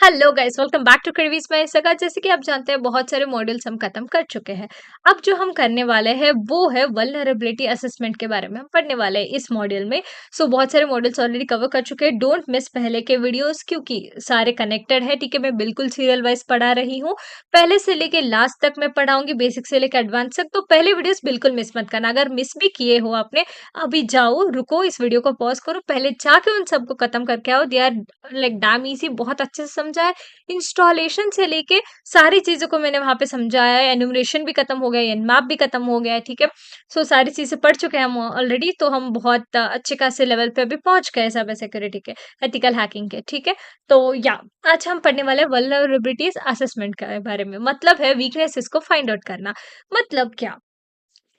Hello guys, welcome back to क्रेविस माय सगा। जैसे कि आप जानते हैं बहुत सारे मॉड्यूल्स हम खत्म कर चुके हैं। अब जो हम करने वाले हैं वो है वल्नरेबिलिटी असेसमेंट के बारे में हम पढ़ने वाले हैं इस मॉड्यूल में। सो बहुत सारे मॉड्यूल्स ऑलरेडी कवर कर चुके हैं। डोंट मिस पहले के वीडियोस क्योंकि सारे कनेक्टेड है। ठीक है, मैं बिल्कुल सीरियल वाइज पढ़ा रही हूँ। पहले से लेके लास्ट तक मैं पढ़ाऊंगी, बेसिक से लेकर एडवांस तक। तो पहले वीडियोस बिल्कुल मिस मत करना। अगर मिस भी किए हो आपने, अभी जाओ, रुको, इस वीडियो को पॉज करो, पहले जाके उन सबको खत्म करके आओ। They are like damn easy, बहुत अच्छे से समझा है। इंस्टॉलेशन से लेके सारी चीज़ों को मैंने वहाँ पे समझाया है। एनुमरेशन भी खत्म हो गया है, एनमैप भी खत्म हो गया है, ठीक है? सो सारी चीज़ें पढ़ चुके हैं हम ऑलरेडी, तो हम बहुत अच्छे खासे लेवल पे अभी पहुँच गए हैं साइबर सिक्योरिटी के, एथिकल हैकिंग के, ठीक है? तो या आज हम पढ़ने वाले हैं वल्नरेबिलिटीज़ असेसमेंट के बारे में। मतलब है वीकनेसेस को फाइंड आउट करना। मतलब क्या?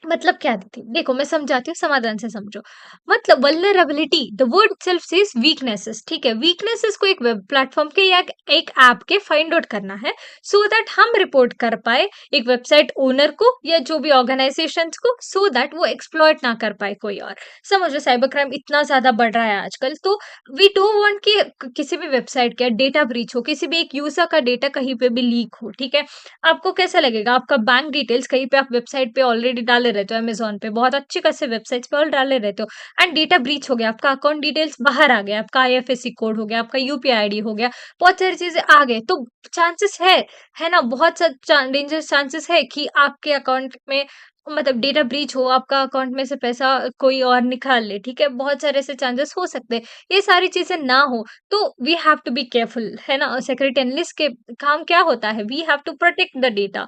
मतलब क्या थी? देखो मैं समझाती हूँ, समाधान से समझो। मतलब vulnerability, the word itself says weaknesses, ठीक है? वीकनेसेस को एक वेब प्लेटफॉर्म के या एक ऐप के फाइंड आउट करना है, सो दैट हम रिपोर्ट कर पाए एक वेबसाइट ओनर को या जो भी ऑर्गेनाइजेशंस को, सो दैट वो एक्सप्लॉइट ना कर पाए कोई और। समझो साइबर क्राइम इतना ज्यादा बढ़ रहा है आजकल, तो वी डोंट वांट कि किसी भी वेबसाइट का डेटा ब्रीच हो, किसी भी एक यूजर का डेटा कहीं पे भी लीक हो, ठीक है? आपको कैसा लगेगा? आपका बैंक डिटेल्स कहीं पे आप वेबसाइट पे ऑलरेडी डाले रहते हो, अमेज़न पे बहुत अच्छे खासे वेबसाइट्स पे और डाले रहते हो, एंड डेटा ब्रीच हो गया, आपका अकाउंट डिटेल्स बाहर आ गया, आपका आईएफएससी कोड हो गया, आपका यूपीआई आईडी हो गया, बहुत सारी चीज़ें आ गई, तो चांसेस है ना? बहुत सा डेंजरस चांसेस है कि आपके अकाउंट में मतलब डेटा ब्रीच हो, आपका अकाउंट में से पैसा कोई और निकाल ले, ठीक है? बहुत सारे ऐसे चांसेस हो सकते हैं। ये सारी चीज़ें ना हो, तो we have to be careful, है ना? सिक्योरिटी एनालिस्ट के काम क्या होता है? We have to protect the data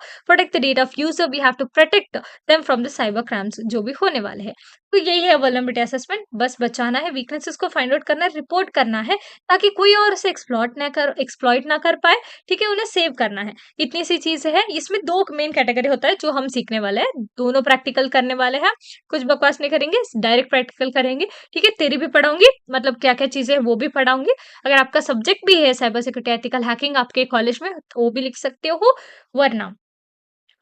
of user, we have to protect them from the cyber crimes जो भी होने वाले हैं। तो यही है वल्नरेबिलिटी असेसमेंट, बस बचाना है, वीकनेसेस को फाइंड आउट करना है, रिपोर्ट करना है, ताकि कोई और उसे एक्सप्लॉइट ना कर पाए, ठीक है? उन्हें सेव करना है। इतनी सी चीज़ें हैं। इसमें 2 मेन कैटेगरी होता है जो हम सीखने वाले हैं, दोनों प्रैक्टिकल करने वाले हैं। कुछ बकवास नहीं करेंगे, डायरेक्ट प्रैक्टिकल करेंगे, ठीक है? थ्योरी भी पढ़ाऊँगी, मतलब क्या-क्या चीज़ें हैं वो भी पढ़ाऊँगी। अगर आपका सब्जेक्ट भी है साइबर सिक्योरिटी एथिकल हैकिंग आपके कॉलेज में, तो वो भी लिख सकते हो, वरना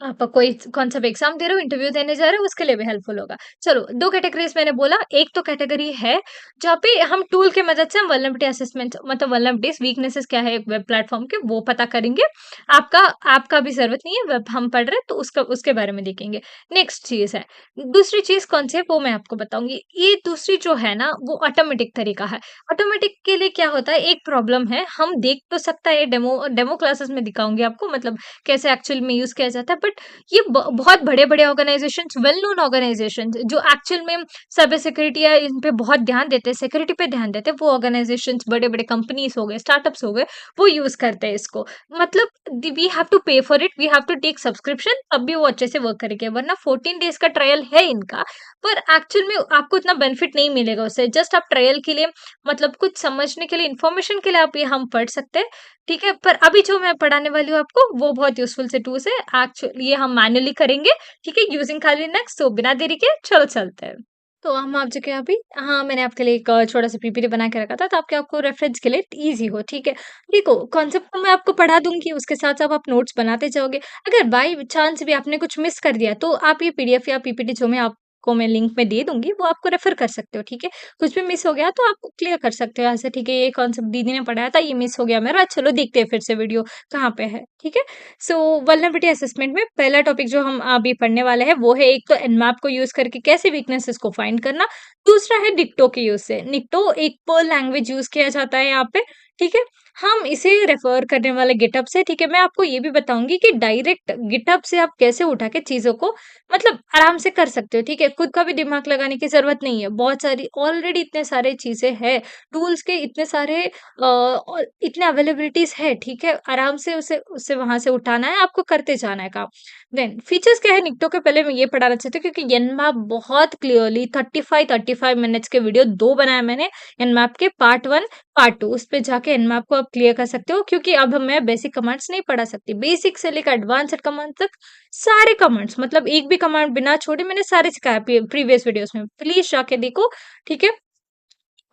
आप कोई कौन-सा भी एग्ज़ाम दे रहे हो, इंटरव्यू देने जा रहे हो, उसके लिए भी हेल्पफुल होगा। चलो 2 कैटेगरीज़ मैंने बोला, एक तो कैटेगरी है जहाँ पे हम टूल की मदद से हम वल्नरेबिलिटी असेसमेंट मतलब वल्नरेबिलिटीज़, वीकनेसेस क्या है एक वेब प्लेटफ़ॉर्म के, वो पता करेंगे। आपका ऐप का भी ज़रूरत नहीं है, वेब हम पढ़ रहे हैं तो उसका उसके बारे में देखेंगे। नेक्स्ट चीज़ है, दूसरी चीज़ कौन-सी है वो मैं आपको बताऊँगी। ये दूसरी जो है ना वो ऑटोमेटिक तरीका है। ऑटोमेटिक के लिए क्या होता है, एक प्रॉब्लम है, हम देख तो सकता है, डेमो डेमो क्लासेस में दिखाऊँगी आपको, मतलब कैसे एक्चुअल में यूज़ किया जाता है, बट ये बहुत बड़े बड़े ऑर्गेनाइजेशंस, वेल नोन ऑर्गेनाइजेशंस जो एक्चुअल में साइबर सिक्योरिटी या इन पे बहुत ध्यान देते हैं, सिक्योरिटी पे ध्यान देते हैं, वो ऑर्गेनाइजेशंस, बड़े बड़े कंपनीज हो गए, स्टार्टअप्स हो गए, वो यूज करते हैं इसको। मतलब we have to pay for it, we have to take subscription, तब भी वो अच्छे से वर्क करेंगे, वरना 14 डेज का ट्रायल है इनका, पर एक्चुअल में आपको इतना बेनिफिट नहीं मिलेगा उससे। जस्ट आप ट्रायल के लिए, मतलब कुछ समझने के लिए, इन्फॉर्मेशन के लिए आप ये हम पढ़ सकते हैं, ठीक है? पर अभी जो मैं पढ़ाने वाली हूँ आपको, वो बहुत यूज़फुल से टूल्स है। एक्चुअली ये हम मैन्युअली करेंगे, ठीक है? यूजिंग खाली नेक्स्ट, तो बिना देरी के चलो चलते हैं। तो हम आप चुके हैं अभी, हाँ, मैंने आपके लिए एक छोटा-सा पीपीटी बना के रखा था ताकि आपको रेफरेंस के लिए ईज़ी हो, ठीक है? देखो कॉन्सेप्ट तो मैं आपको पढ़ा दूँगी, उसके साथ-साथ आप नोट्स बनाते जाओगे। अगर बाय चांस भी आपने कुछ मिस कर दिया, तो आप ये पीडीएफ या पीपीटी जो मैं लिंक में दे दूँगी, वो आपको रेफर कर सकते हो, ठीक है? कुछ भी मिस हो गया तो आप क्लियर कर सकते हो ऐसे, ठीक है? ये कॉन्सेप्ट दीदी ने पढ़ाया था, ये मिस हो गया मेरा, चलो देखते हैं फिर से वीडियो कहाँ पे है, ठीक है? सो वल्नरेबिलिटी असेसमेंट में पहला टॉपिक जो हम अभी पढ़ने वाले हैं वो है, एक तो एनमैप को यूज़ करके कैसे वीकनेसेस को फाइंड करना, दूसरा है निक्टो के यूज़ से। निक्टो एक पर्ल लैंग्वेज यूज़ किया जाता है यहाँ पे, ठीक है? हम इसे रेफर करने वाले गिटहब से, ठीक है? मैं आपको ये भी बताऊँगी कि डायरेक्ट गिटहब से आप कैसे उठा के चीज़ों को मतलब आराम से कर सकते हो, ठीक है? खुद का भी दिमाग लगाने की ज़रूरत नहीं है। बहुत सारी ऑलरेडी इतने सारे चीज़ें हैं, टूल्स के इतने सारे और इतने अवेलेबिलिटीज़ है, ठीक है? आराम से उसे उसे वहाँ से उठाना है, आपको करते जाना है काम। देन फीचर्स क्या है निक्टो के, पहले मैं ये पढ़ाना चाहती हूँ क्योंकि एनमैप बहुत क्लियरली 35 मिनट्स के वीडियो 2 बनाए मैंने एनमैप के, पार्ट 1, पार्ट 2, उस पे जाके एनमैप को आप क्लियर कर सकते हो, क्योंकि अब मैं बेसिक कमांड्स नहीं पढ़ा सकती। बेसिक से लेकर एडवांस्ड कमांड तक सारे कमांड्स, मतलब एक भी कमांड बिना छोड़े मैंने सारे सिखाए प्रीवियस वीडियोस में। प्लीज़ जाके देखो, ठीक है?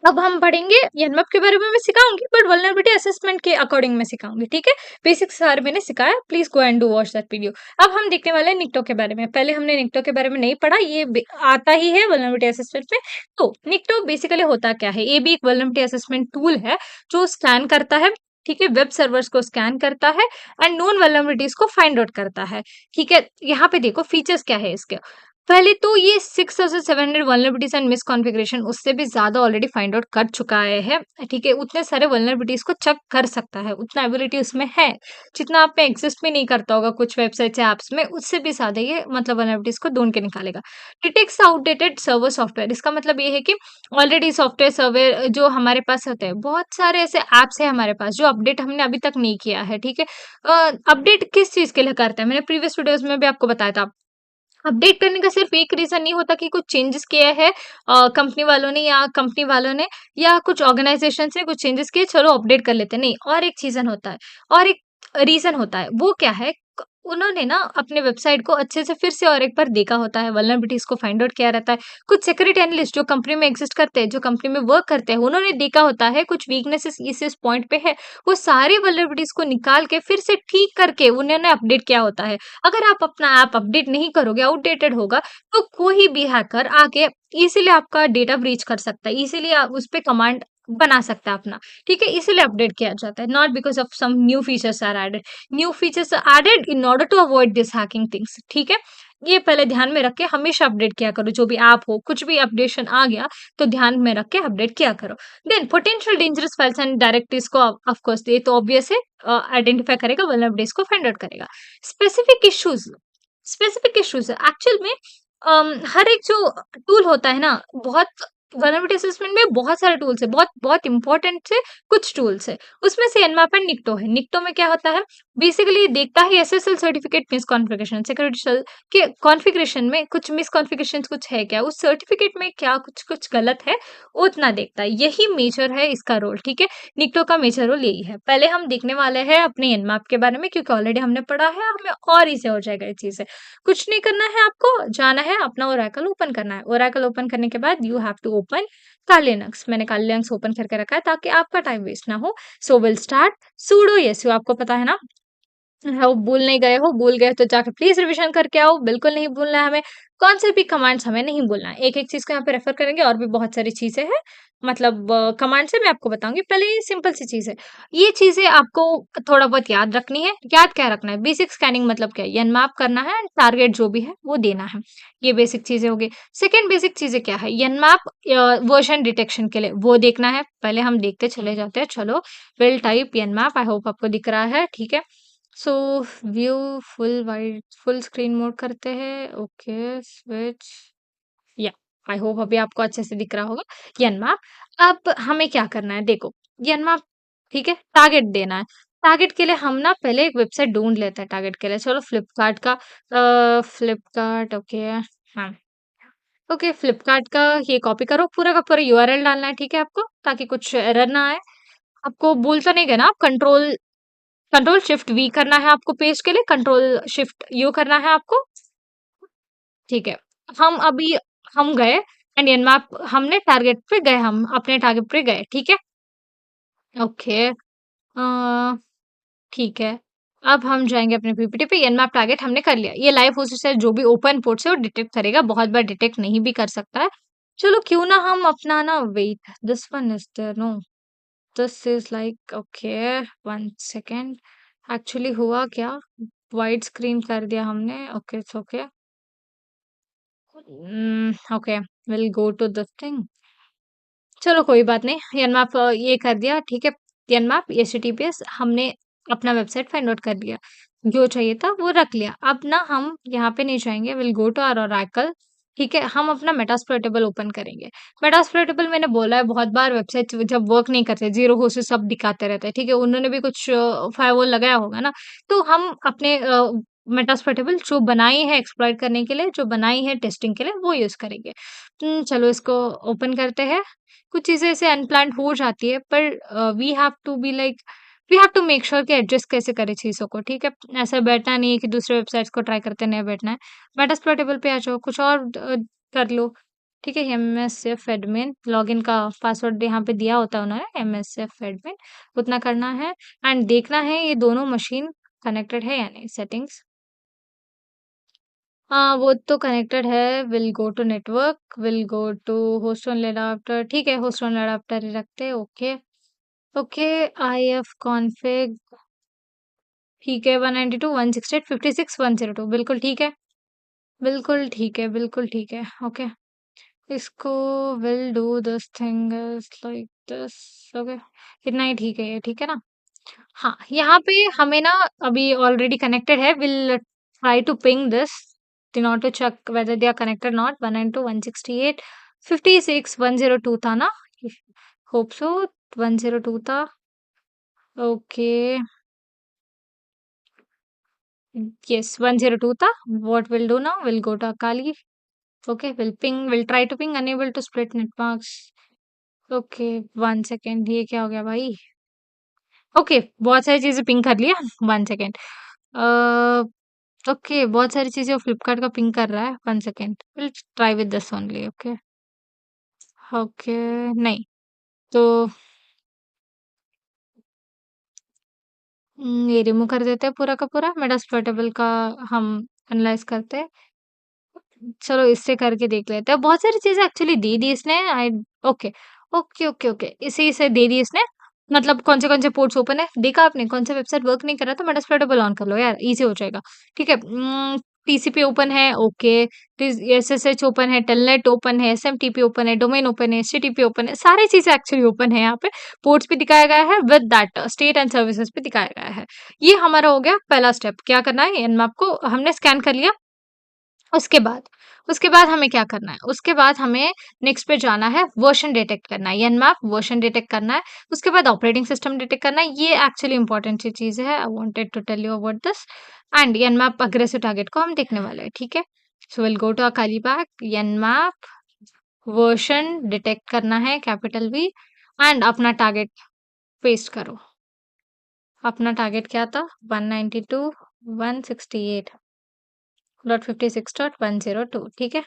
अब हम पढ़ेंगे, एनमैप के बारे में मैं सिखाऊँगी, बट वल्नरेबिलिटी असेसमेंट के अकॉर्डिंग मैं सिखाऊँगी, ठीक है? बेसिक्स सारे मैंने सिखाया, please go and do watch that video. अब हम देखने वाले हैं निक्टो के बारे में। पहले हमने निक्टो के बारे में नहीं पढ़ा, ये आता ही है वल्नरेबिलिटी असेसमेंट में। तो निक्टो बेसिकली होता क्या है? ये भी एक वल्नरेबिलिटी असेसमेंट टूल है जो स्कैन करता है, ठीक है? वेब सर्वर्स को स्कैन करता है एंड नोन वल्नरेबिलिटीज़ को फाइंड आउट करता है, ठीक है? यहाँ पे देखो फीचर्स क्या है इसके। पहले तो ये 6700 वल्नरेबिलिटीज़ एंड मिसकॉन्फ़िगरेशन उससे भी ज़्यादा ऑलरेडी फाइंड आउट कर चुका है, ठीक है? उतने सारे वल्नरेबिलिटीज़ को चेक कर सकता है, उतना एबिलिटी उसमें है, जितना आप में एक्सिस्ट भी नहीं करता होगा कुछ वेबसाइट्स या ऐप्स में, उससे भी ज़्यादा ये मतलब वल्नरेबिलिटीज़ को ढूँढ के निकालेगा। डिटेक्ट्स आउटडेटेड सर्वर सॉफ्टवेयर, इसका मतलब ये है कि ऑलरेडी सॉफ्टवेयर सर्वर जो हमारे पास होते हैं, बहुत सारे ऐसे ऐप्स हैं हमारे पास जो अपडेट हमने अभी तक नहीं किया है, ठीक है? अपडेट किस चीज़ के लिए करते हैं? मैंने प्रीवियस वीडियोज़ में भी आपको बताया था। अपडेट करने का सिर्फ एक रीज़न नहीं होता कि कुछ चेंजेस किए हैं कंपनी वालों ने या कंपनी वालों ने या कुछ ऑर्गनाइज़ेशंस ने कुछ चेंजेस किए, चलो अपडेट कर लेते हैं, नहीं, और एक सीज़न होता है और एक रीज़न होता है, वो क्या है? उन्होंने ना अपने वेबसाइट को अच्छे से फिर से और एक बार देखा होता है, वल्नरेबिलिटीज़ को फाइंड आउट किया रहता है। कुछ सिक्योरिटी एनालिस्ट जो कंपनी में एक्सिस्ट करते हैं, जो कंपनी में वर्क करते हैं, उन्होंने देखा होता है कुछ वीकनेसेस इस पॉइंट पे है, वो सारे वल्नरेबिलिटीज़ को निकाल के फिर से ठीक करके उन्होंने अपडेट किया होता है। अगर आप अपना ऐप अपडेट नहीं करोगे, आउटडेटेड होगा, तो कोई भी हैकर आके इज़िली आपका डेटा ब्रीच कर सकता है, इज़िली उसपे कमांड बना सकता है अपना, ठीक है? इसीलिए अपडेट किया जाता है, not because of some new features are added. New features are added in order to avoid this hacking things, ठीक है? ये पहले ध्यान में रख के हमेशा अपडेट किया करो, जो भी ऐप हो, कुछ भी अपडेशन आ गया, तो ध्यान में रख के अपडेट किया करो। Then potential dangerous files and directories को ऑफ कोर्स ये तो ऑब्वियस है आइडेंटिफाई करेगा, वल्नरेबिलिटीज़ को फाइंड आउट करेगा। स्पेसिफिक इश्यूज़ एक्चुअल में हर एक जो टूल होता है ना, बहुत वल्नरेबिलिटी असेसमेंट में बहुत सारे टूल्स हैं, बहुत बहुत इंपॉर्टेंट से कुछ टूल्स हैं। उसमें से Nmap एंड निक्टो है। निक्टो में क्या होता है, बेसिकली देखता है SSL certificate misconfiguration, security cell के कॉन्फ़िगरेशन में कुछ मिसकॉन्फ़िगरेशंस कुछ है क्या, उस सर्टिफिकेट में क्या कुछ गलत है, उतना देखता है। यही मेजर है इसका रोल, ठीक है? निक्टो का मेजर रोल यही है। पहले हम देखने वाले हैं अपने Nmap के बारे में क्योंकि ऑलरेडी हमने पढ़ा है, हमें और ईज़ी हो जाएगा ये चीज़ें। कुछ नहीं करना है आपको, जाना है अपना ओरेकल ओपन करना है। ओरेकल ओपन करने के बाद you have to open Kali Linux. मैंने काली लिनक्स ओपन करके रखा है ताकि आपका टाइम वेस्ट ना हो। सो विल स्टार्ट सुडो येसु, आपको पता है ना? वो भूल नहीं गए हो, भूल गए तो जाके प्लीज़ रिविज़न करके आओ, बिल्कुल नहीं भूलना है हमें। कौन से भी कमांड्स हमें नहीं भूलना है। एक-एक चीज़ को यहाँ पे रेफ़र करेंगे और भी बहुत सारी चीज़ें हैं। मतलब कमांड से मैं आपको बताऊँगी। पहले ये सिंपल सी चीज़ है। ये चीज़ें आपको थोड़ा बहुत याद रखनी है। याद क्या रखना है? बेसिक स्कैनिंग मतलब क्या है? यनमैप करना है, टारगेट जो भी है वो देना है। ये बेसिक चीज़ें हो गई। सेकंड बेसिक चीज़ें क्या है? यनमैप वर्ज़न डिटेक्शन के लिए वो देखना है। पहले हम देखते चले जाते हैं। चलो, विल टाइप यनमैप, आई होप आपको दिख रहा है, ठीक है? सो व्यू फुल स्क्रीन मोड करते हैं। ओके, स्विच, या आई होप अभी आपको अच्छे से दिख रहा होगा। यनमाप, अब हमें क्या करना है देखो, यनमाप, ठीक है, टारगेट देना है। टारगेट के लिए हम ना पहले एक वेबसाइट ढूंढ लेते हैं टारगेट के लिए। चलो फ्लिपकार्ट का, फ्लिपकार्ट, ओके, हाँ, ओके, फ्लिपकार्ट का ये कॉपी करो, पूरा का पूरा यूआरएल डालना है, ठीक है आपको, ताकि कुछ एरर ना आए। आपको भूल तो नहीं गए ना, आप कंट्रोल कंट्रोल शिफ्ट वी करना है आपको पेज के लिए, कंट्रोल शिफ्ट यू करना है आपको, ठीक है। हम अभी हम गए एंड एनमैप, हमने टारगेट पे गए, हम अपने टारगेट पे गए, ठीक है? ओके, ठीक है। अब हम जाएँगे अपने पीपीटी पे, एनमैप टारगेट हमने कर लिया। ये लाइव होस्ट से जो भी ओपन पोर्ट्स है वो डिटेक्ट करेगा, बहुत बार डिटेक्ट नहीं भी कर सकता है। चलो क्यों ना हम अपना ना, wait, this one is there, no, this is like, okay, 1 second, actually हुआ क्या? वाइड स्क्रीन कर दिया हमने, okay, it's okay. Okay, will go to this thing. चलो कोई बात नहीं, यनमाप ये कर दिया, ठीक है। यनमाप एचटीटीपीएस हमने अपना वेबसाइट फाइंड आउट कर लिया। जो चाहिए था वो रख लिया। अब ना हम यहाँ पे नहीं जाएँगे, will go to our Oracle, ठीक है? हम अपना मेटास्प्लोइटेबल ओपन करेंगे। मेटास्प्लोइटेबल मैंने बोला है बहुत बार, वेबसाइट जब वर्क नहीं करते, ज़ीरो होस्ट सब दिखाते रहते हैं, ठीक है? उन्होंने भी कुछ फायरवॉल लगाया होगा ना, तो हम अपने मेटास्प्लोइटेबल जो बनाई है एक्सप्लॉइट करने के लिए, जो बनाई है टेस्टिंग के लिए, वो यूज़ करेंगे। चलो इसको ओपन करते हैं। कुछ चीज़ें ऐसे अनप्लान्ड हो जाती है, पर we have to be like, we have to make sure कि एडजस्ट कैसे करें चीज़ों को, ठीक है? ऐसा बैठना नहीं है कि दूसरे वेबसाइट्स को ट्राई करते नहीं बैठना है। मेटास्प्लॉइटेबल पे आ जाओ, कुछ और कर लो, ठीक है? एमएसएफ एडमिन लॉगिन का पासवर्ड यहाँ पे दिया होता है उन्होंने, एमएसएफ एडमिन, उतना करना है एंड देखना है ये दोनों मशीन कनेक्टेड है या नहीं, सेटिंग्स। हाँ, वो तो कनेक्टेड है, will go to network, will go to host only adapter, ठीक है, होस्ट ओनली अडैप्टर ही रखते हैं, ओके। ओके, IF कॉन्फ़िग ठीक है, 192, 168, 56, 102 बिल्कुल ठीक है। बिल्कुल ठीक है, बिल्कुल ठीक है। ओके, इसको will do this thing is like this. Okay, इतना ही ठीक है ये, ठीक है ना? हाँ, यहाँ पे हमें ना अभी ऑलरेडी कनेक्टेड है, will try to ping this in order to check whether they are connected not. 192, 168, 56, 102 था ना? होप सो 102 था। ओके, यस 102 था। What will do now? Will go to Kali. Okay, will try to ping unable to split net marks. Okay, 1 second, ये क्या हो गया भाई? Okay, बहुत सारी चीज़ें पिंग कर लिया। 1 सेकंड। ओके, बहुत सारी चीज़ें वो फ्लिपकार्ट का पिंग कर रहा है। 1 second, will try with this only. Okay, okay, नहीं, तो ये रिमूव कर देते हैं पूरा का पूरा। मेडास पोर्टेबल का हम एनालाइज़ करते हैं। चलो इससे करके देख लेते हैं। बहुत सारी चीज़ें एक्चुअली दे दी इसने। आई ओके, ओके, ओके, ओके। इसी से दे दी इसने। मतलब कौन से पोर्ट्स ओपन है, देखा आपने? कौन सा वेबसाइट वर्क नहीं कर रहा तो मेटास्प्लोरेबल ऑन कर लो यार, ईज़ी हो जाएगा। ठीक है। टीसीपी ओपन है, ओके। टिस एसएसएच ओपन है, टेलनेट ओपन है, एसएमटीपी ओपन है, डोमेन ओपन है, एचटीटीपी ओपन है, सारी चीज़ें एक्चुअली ओपन है यहाँ पे। पोर्ट्स भी दिखाया गया है with that state and services भी दिखाया गया है। ये हमारा हो गया पहला स्टेप। क्या करना है? एनमैप को हमने स्कैन कर लिया। उसके बाद उसके बाद हमें क्या करना है? उसके बाद हमें नेक्स्ट पे जाना है, वर्ज़न डिटेक्ट करना है, एनमैप वर्ज़न डिटेक्ट करना है, उसके बाद ऑपरेटिंग सिस्टम डिटेक्ट करना है। ये एक्चुअली इम्पोर्टेंट सी चीज़ है। I wanted to tell you about this and nmap aggressive target को हम देखने वाले हैं, ठीक है? So will go to Kali pack, nmap version detect करना है कैपिटल वी एंड अपना टारगेट पेस्ट करो। अपना टारगेट क्या था? 192.168.56.102 ठीक है?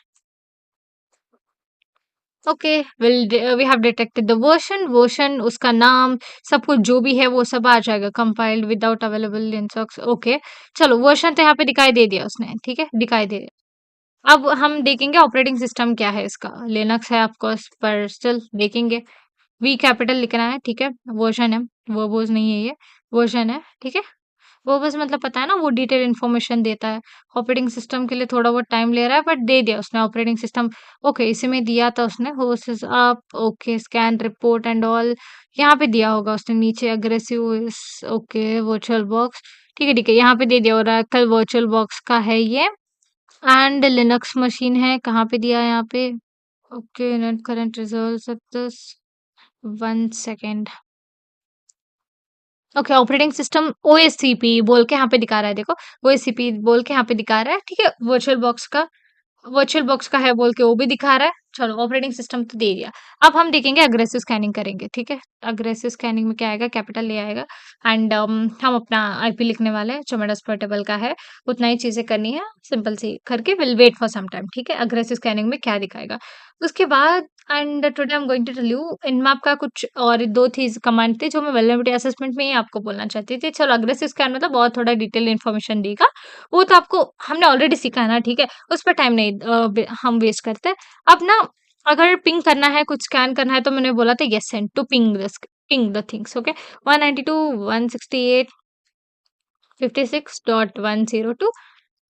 Okay, we have detected the version उसका नाम सब कुछ जो भी है वो सब आ जाएगा compiled without available in socks. Okay, चलो वर्जन तो यहाँ पे दिखाई दे दिया उसने, ठीक है, दिखाई दे दिया। अब हम देखेंगे ऑपरेटिंग सिस्टम क्या है इसका। लिनक्स है ऑफकोर्स, पर स्टिल देखेंगे। वी कैपिटल लिखना है, ठीक है। वर्जन है, वर्बोज नहीं है ये, वर्जन है, ठीक है। वो बस मतलब पता है ना, वो डिटेल इन्फॉर्मेशन देता है। ऑपरेटिंग सिस्टम के लिए थोड़ा बहुत टाइम ले रहा है, बट दे दिया उसने ऑपरेटिंग सिस्टम। ओके, इसी में दिया था उसने, host up, okay, scan report and all. यहाँ पे दिया होगा उसने नीचे, अग्रेसिव, ओके, वर्चुअल बॉक्स, ठीक है, ठीक है, यहाँ पे दे दिया। ओरेकल वर्चुअल बॉक्स का है ये। एंड लिनक्स मशीन है, कहाँ पे दिया है? यहाँ पे। Okay, net current result 1 second. Okay, operating system OSCP बोल के यहाँ पे दिखा रहा है, देखो। ओएससीपी बोल के यहाँ पे दिखा रहा है, ठीक है। वर्चुअल बॉक्स का है बोल के वो भी दिखा रहा है। चलो, ऑपरेटिंग सिस्टम तो दे दिया। अब हम देखेंगे, अग्रेसिव स्कैनिंग करेंगे, ठीक है। अग्रेसिव स्कैनिंग में क्या आएगा? कैपिटल ले आएगा। एंड हम अपना आईपी लिखने वाले हैं जो मेरा पोर्टेबल का है। उतना ही चीजें करनी है, सिंपल सी करके will wait for some time, ठीक है। अग्रेसिव स्कैनिंग में क्या दिखाएगा उसके बाद। And today I am going to tell you nmap का कुछ और दो चीज कमांड थे जो मैं वल्नरेबिलिटी असेसमेंट में ही आपको बोलना चाहती थी। चलो, अग्रेसिव स्कैन मतलब बहुत थोड़ा डिटेल इन्फॉर्मेशन देगा। वो तो आपको हमने ऑलरेडी सीखा है ना, ठीक है। उस पर टाइम नहीं हम वेस्ट करते हैं। अब ना, अगर पिंग करना है, कुछ स्कैन करना है, तो मैंने बोला था yes send to ping the things, okay. 192 168 56.102।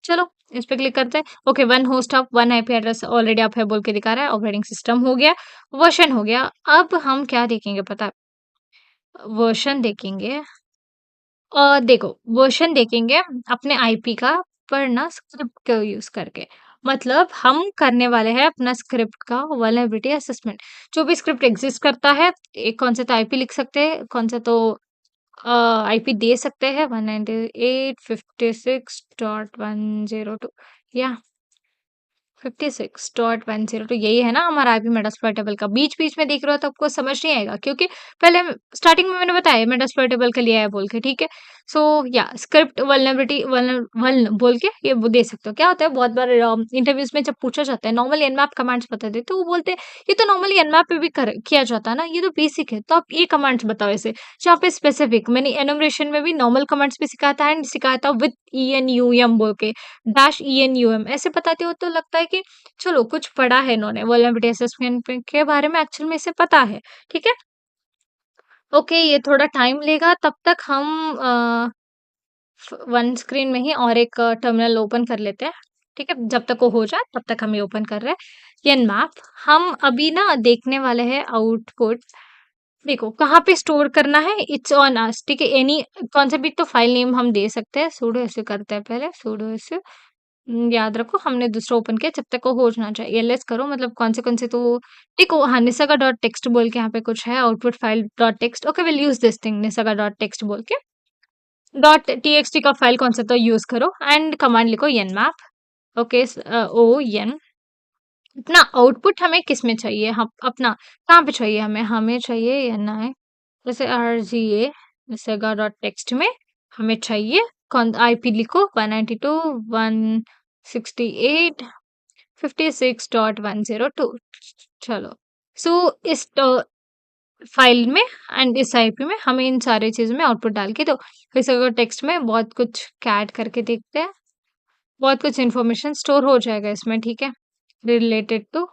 चलो, इस पे क्लिक करते हैं। Okay, one host of one IP address already आप है बोल के दिखा रहा है। ऑपरेटिंग सिस्टम हो गया, वर्जन हो गया। अब हम क्या देखेंगे पता है? वर्जन देखेंगे। देखो, वर्ज़न देखेंगे अपने आईपी का, पर ना स्क्रिप्ट को यूज़ करके। मतलब हम करने वाले हैं अपना स्क्रिप्ट का वल्नरेबिलिटी असेसमेंट। जो भी स्क्रिप्ट एग्ज़िस्ट करता है, एक कौन सा तो आईपी लिख सकते हैं, कौन सा तो आईपी दे सकते हैं, 198.56.102 या 56.102 यही है ना हमारा आईपी मेटास्प्लॉइट टेबल का। बीच-बीच में देख रहे हो तो आपको समझ नहीं आएगा, क्योंकि पहले स्टार्टिंग में मैंने बताया मेटास्प्लॉइट टेबल का लिया है बोल के, ठीक है। सो या स्क्रिप्ट वल्नरेबिलिटी वल्न वल्न बोल के ये वो दे सकते हो। क्या होता है बहुत बार इंटरव्यूज़ में जब पूछा जाता है नॉर्मली एनमैप कमांड्स बता दे, तो वो बोलते हैं ये तो नॉर्मली एनमैप पे भी कर किया जाता है ना, ये तो बेसिक है, तो आप ये कमांड्स बताओ ऐसे। जहाँ पे स्पेसिफिक मैंने एनुमरेशन में भी नॉर्मल कमांड्स भी सिखाया था एंड सिखाया था विद ईएनयूएम बोल के, डैश ईएनयूएम ऐसे बताते हो तो लगता है कि चलो कुछ पढ़ा है इन्होंने, वल्नरेबिलिटी असेसमेंट के बारे में एक्चुअल में इसे पता है, ठीक है। ओके, ये थोड़ा टाइम लेगा, तब तक हम वन स्क्रीन में ही और एक टर्मिनल ओपन कर लेते हैं, ठीक है? जब तक वो हो जाए तब तक हम ये ओपन कर रहे हैं। येनमैप हम अभी ना देखने वाले हैं आउटपुट। देखो कहाँ पे स्टोर करना है, इट्स ऑन अस, ठीक है? एनी कौन सा भी तो फाइल नेम हम दे सकते हैं। सुडो ऐसे करते हैं पहले, सुडो ऐसे। याद रखो हमने दूसरा ओपन किया जब तक वो हो ना जाए। एलएस करो, मतलब कौन से तो देखो, हाँ, निसर्गा डॉट टेक्स्ट बोल के यहाँ पे कुछ है, output file dot text. Okay, will use this thing, निसर्गा dot text बोल के। डॉट टीएक्सटी का फाइल कौन सा तो यूज करो एंड कमांड लिखो येनमैप। Okay, O N. अपना आउटपुट हमें किस में चाहिए, हम अपना कहाँ पे चाहिए, हमें हमें चाहिए एन आई, जैसे RGA निसर्गा डॉट टेक्स्ट में हमें चाहिए। कौन आईपी लिखो, 192.168.56.102। चलो, सो इस फाइल में एंड इस आईपी में हमें इन सारी चीज़ों में आउटपुट डाल के दो। फिर से अगर टेक्स्ट में बहुत कुछ कैट करके देखते हैं, बहुत कुछ इन्फॉर्मेशन स्टोर हो जाएगा इसमें, ठीक है? Related to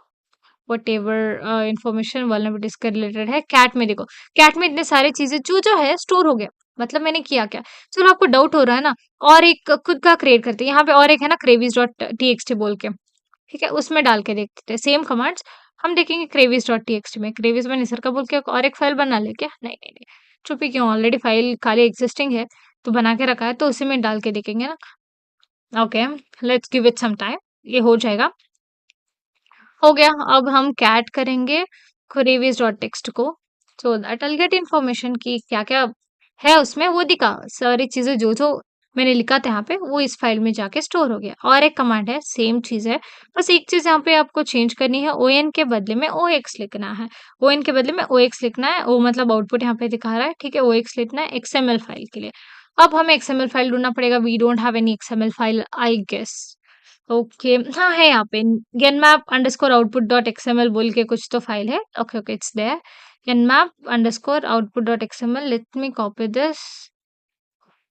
whatever information vulnerabilities के रिलेटेड है। कैट में देखो, कैट में इतने सारी चीज़ें जो है स्टोर हो गया। मतलब मैंने किया क्या? चलो आपको डाउट हो रहा है ना, और एक खुद का क्रिएट करते हैं। यहाँ पे और एक है ना क्रेविस डॉट टीएक्सटी बोल के, ठीक है? उसमें डाल के देखते हैं सेम कमांड्स। हम देखेंगे क्रेविस डॉट टीएक्सटी में, क्रेविस में निसर का बोल के और एक फाइल बना ले क्या? नहीं, नहीं, नहीं। चुप ही क्यों, ऑलरेडी फाइल खाली एग्जिस्टिंग है, तो बना के रखा है, तो उसी में डाल के देखेंगे ना। Okay, let's give it some time, ये हो जाएगा। हो गया, अब हम कैट करेंगे क्रेविस डॉट टेक्स्ट को, so that I get information कि क्या क्या है उसमें, वो दिखा सारी चीजें जो मैंने लिखा था यहाँ पे, वो इस फाइल में जाके स्टोर हो गया। और एक कमांड है, सेम चीज है, बस एक चीज यहाँ पे आपको चेंज करनी है, ON के बदले में OX लिखना है। ON के बदले में OX लिखना है, वो मतलब आउटपुट यहाँ पे दिखा रहा है, ठीक है? OX लिखना है XML फाइल के लिए। अब हमें XML फाइल ढूंढना पड़ेगा, we don't have any XML file I guess. Okay, हाँ है यहाँ पे, genmap underscore output dot XML बोल के कुछ तो फाइल है। Okay, okay, it's there, genmap underscore output dot XML. Let me copy this.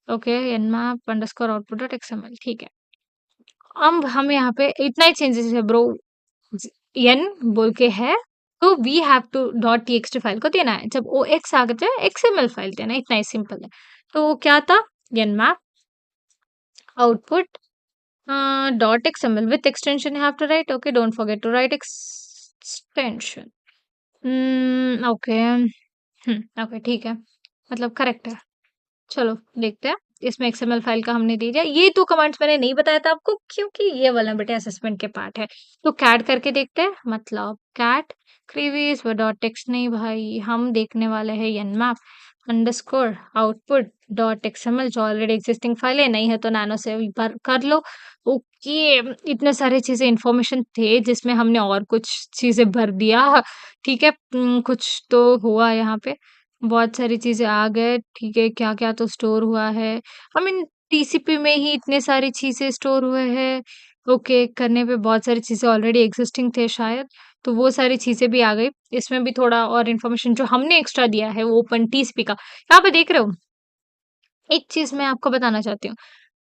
Okay, genmap underscore output dot XML, ठीक है। अब हमें यहाँ पे इतना ही चेंजेस है ब्रो, एन बोल के है, तो we have to dot TXT file को देना है। जब ओ एक्स आ गया एक्सएमएल फाइल देना है, इतना ही सिंपल है। तो क्या था, genmap output dot XML with extension you have to write. Okay, don't forget to write extension. Okay. Okay, ठीक है, मतलब करेक्ट है। चलो देखते हैं, इसमें XML फाइल का हमने दे दिया। ये 2 कमांड्स मैंने नहीं बताया था आपको, क्योंकि ये वाला बेटा असेसमेंट के पार्ट है। तो कैट करके देखते हैं, मतलब कैट क्रीवीज व डॉट टेक्स्ट नहीं भाई, हम देखने वाले हैं yenmap underscore output dot XML, जो ऑलरेडी एग्जिस्टिंग फाइल है, नहीं है तो नैनो से एक बार कर लो। ओके, इतने सारे चीजें इन्फॉर्मेशन थे जिसमें हमने और कुछ चीजें भर दिया, ठीक है? कुछ तो हुआ यहाँ पे, बहुत सारी चीज़ें आ गए, ठीक है, क्या-क्या तो स्टोर हुआ है। आई मीन टीसीपी में ही इतने सारी चीज़ें स्टोर हुए हैं। ओके, करने पे बहुत सारी चीज़ें ऑलरेडी एक्सिस्टिंग थे शायद, तो वो सारी चीज़ें भी आ गई। इसमें भी थोड़ा और इन्फॉर्मेशन जो हमने एक्स्ट्रा दिया है वो ओपन टीसीपी का, यहाँ पे देख रहे हो? एक चीज़ मैं आपको बताना चाहती हूँ।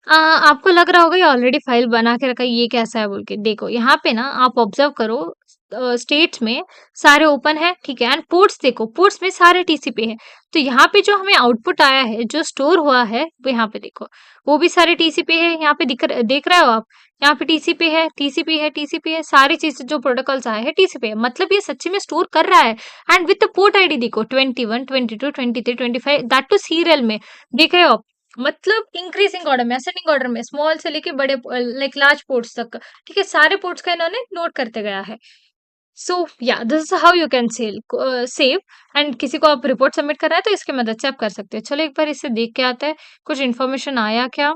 आपको लग रहा होगा ये ऑलरेडी फाइल बना के रखा है, ये कैसा है बोल के। देखो यहाँ पे ना आप ऑब्जर्व करो, स्टेट्स में सारे ओपन है, ठीक है? एंड पोर्ट्स देखो, पोर्ट्स में सारे टीसीपी है। तो यहाँ पे जो हमें आउटपुट आया है, जो स्टोर हुआ है, वो यहाँ पे देखो, वो भी सारे टीसीपी है। यहाँ पे देख रहे हो आप, यहाँ पे टीसीपी है, टीसीपी है, टीसीपी है, सारी चीजें जो प्रोटोकॉल्स आए हैं टीसीपी है, मतलब ये सच्ची में स्टोर कर रहा है। And with the port ID देखो, 21, 22, 23, 25, दैट टू सीरियल में, देख रहे हो आप? मतलब इंक्रीजिंग ऑर्डर में, असेंडिंग ऑर्डर में, स्मॉल से लेके बड़े लाइक लार्ज पोर्ट्स तक, ठीक है? सारे पोर्ट्स का इन्होंने नोट करते गया है। सो या this is how you can save. And किसी को आप रिपोर्ट सबमिट कर रहा है तो इसकी मदद से आप कर सकते हैं। चलो एक बार इसे देख के आते हैं, कुछ इन्फॉर्मेशन आया क्या।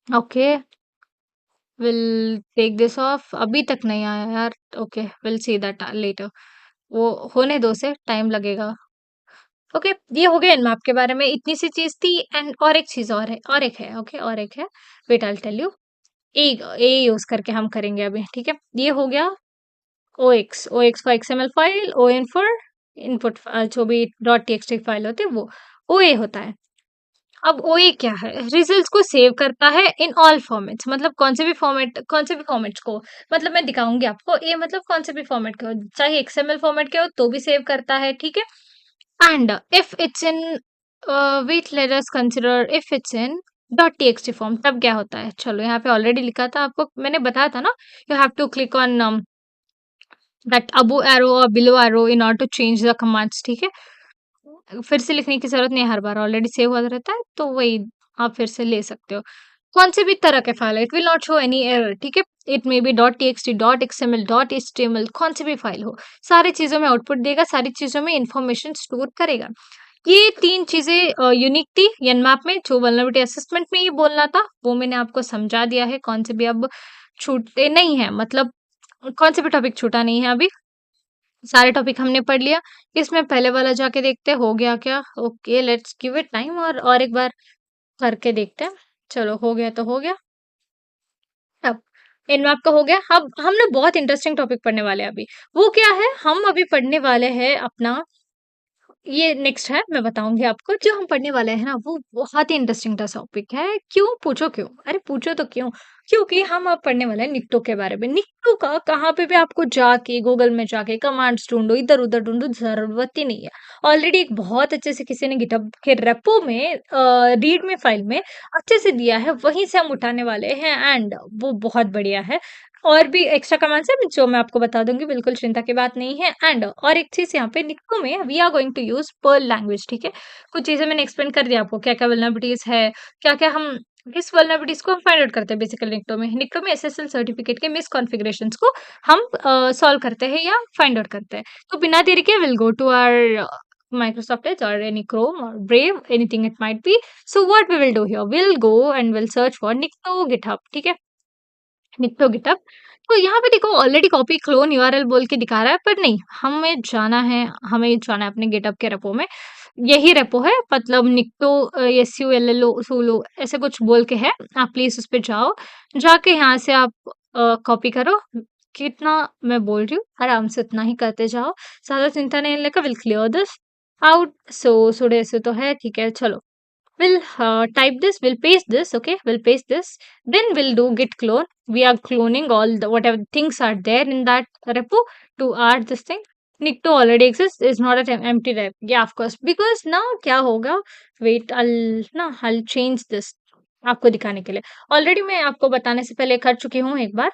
Okay, will take this off, अभी तक नहीं आया यार। Okay, will see that later, वो होने दो, से टाइम लगेगा। ओके, ये हो गया इनमैप के बारे में, इतनी सी चीज थी। एंड और एक चीज और है, और एक है, ओके, और एक है, wait I tell you. A A use करके हम करेंगे अभी, ठीक है? ये हो गया OX for XML file, ON for input, जो भी डॉट टीएक्सटी फाइल होती है वो OA होता है। अब OA क्या है, रिजल्ट्स को सेव करता है इन ऑल फॉर्मेट्स, मतलब कौन से भी फॉर्मेट्स को, मतलब मैं दिखाऊंगी आपको। ए मतलब कौन से भी फॉर्मेट के हो, चाहे XML फॉर्मेट के हो तो भी सेव करता है, ठीक है? And if it's in wait let us consider if it's in dot TXT form, तब क्या होता है? चलो यहाँ पे ऑलरेडी लिखा था, आपको मैंने बताया था ना, you have to click on that above arrow और below arrow in order to change the commands, ठीक है? फिर से लिखने की ज़रूरत नहीं है, हर बार ऑलरेडी सेव हुआ रहता है, तो वही आप फिर से ले सकते हो। कौन से भी तरह के फाइल है, it will not show any error, ठीक है? It may be dot TXT, dot XML, dot HTML, कौन सी भी फाइल हो, सारी चीज़ों में आउटपुट देगा, सारी चीज़ों में इन्फॉर्मेशन स्टोर करेगा। ये 3 चीज़ें यूनिक थी यनमैप में, जो वल्नरेबिलिटी असेसमेंट में ये बोलना था, वो मैंने आपको समझा दिया है, कौन से भी अब छूटे नहीं हैं, मतलब कौन से भी टॉपिक छूटा नहीं है अभी। सारे टॉपिक हमने पढ़ लिया। इसमें पहले वाला जाके देखते हैं हो गया क्या? Okay, let's give it time और एक बार करके देखते हैं। चलो हो गया तो हो गया। अब इनमें आपका हो गया। अब हम ना बहुत इंटरेस्टिंग टॉपिक पढ़ने वाले हैं अभी। वो क्या है? हम अभी पढ़ने वाले हैं अपना, ये नेक्स्ट है, मैं बताऊँगी आपको। जो हम पढ़ने वाले हैं ना, वो बहुत ही इंटरेस्टिंग सा टॉपिक है। क्यों? पूछो क्यों? अरे पूछो तो क्यों? क्योंकि हम अब पढ़ने वाले हैं निक्टो के बारे में। निक्टो का कहाँ पे भी आपको जाके गूगल में जाके कमांड्स ढूँढो, इधर-उधर ढूँढो, ज़रूरत ही नहीं है। ऑलरेडी एक बहुत अच्छे से किसी ने गिटहब के रेपो में रीड में फाइल में अच्छे से दिया है, वहीं से हम उठाने वाले हैं एंड वो बहुत बढ़िया है। और भी एक्स्ट्रा कमांड्स हैं जो मैं आपको बता दूँगी, बिल्कुल चिंता की बात नहीं है। एंड और एक चीज़ यहाँ पे निक्टो में we are going to use Perl language, ठीक है? कुछ चीज़ें मैंने एक्सप्लेन कर दिया आपको, क्या-क्या वल्नरेबिलिटीज़ है, क्या-क्या हम किस वल्नरेबिलिटीज़ को हम फाइंड आउट करते हैं बेसिकली निक्टो में। निक्टो में एसएसएल सर्टिफिकेट के मिसकॉन्फिगरेशंस को हम सॉल्व करते हैं या फाइंड आउट करते हैं। तो बिना देरी के will go to our Microsoft Edge or any Chrome or Brave, anything it might be. So what we will do here, we'll go and we'll search for Nikto GitHub, ठीक है? निक्टो GitHub. तो यहाँ पे देखो ऑलरेडी कॉपी क्लोन यूआरएल बोल के दिखा रहा है, पर नहीं, हमें जाना है अपने गिटहब के रेपो में। यही रेपो है, मतलब निक्टो SULLO सूलो ऐसे कुछ बोल के है। आप प्लीज उस पे जाओ, जाके यहाँ से आप कॉपी करो। कितना मैं बोल रही हूँ, आराम से उतना ही करते जाओ, ज्यादा चिंता नहीं लेकर। Will clear this out. So sudo से तो है, ठीक है, चलो। We'll type this, we'll paste this, okay? We'll paste this. Then we'll do git clone. We are cloning all the whatever things are there in that repo to add this thing. Nikto already exists, is not an empty rep. Yeah, of course. Because now क्या होगा? Wait, I'll change this आपको दिखाने के लिए। Already मैं आपको बताने से पहले कर चुकी हूँ एक बार,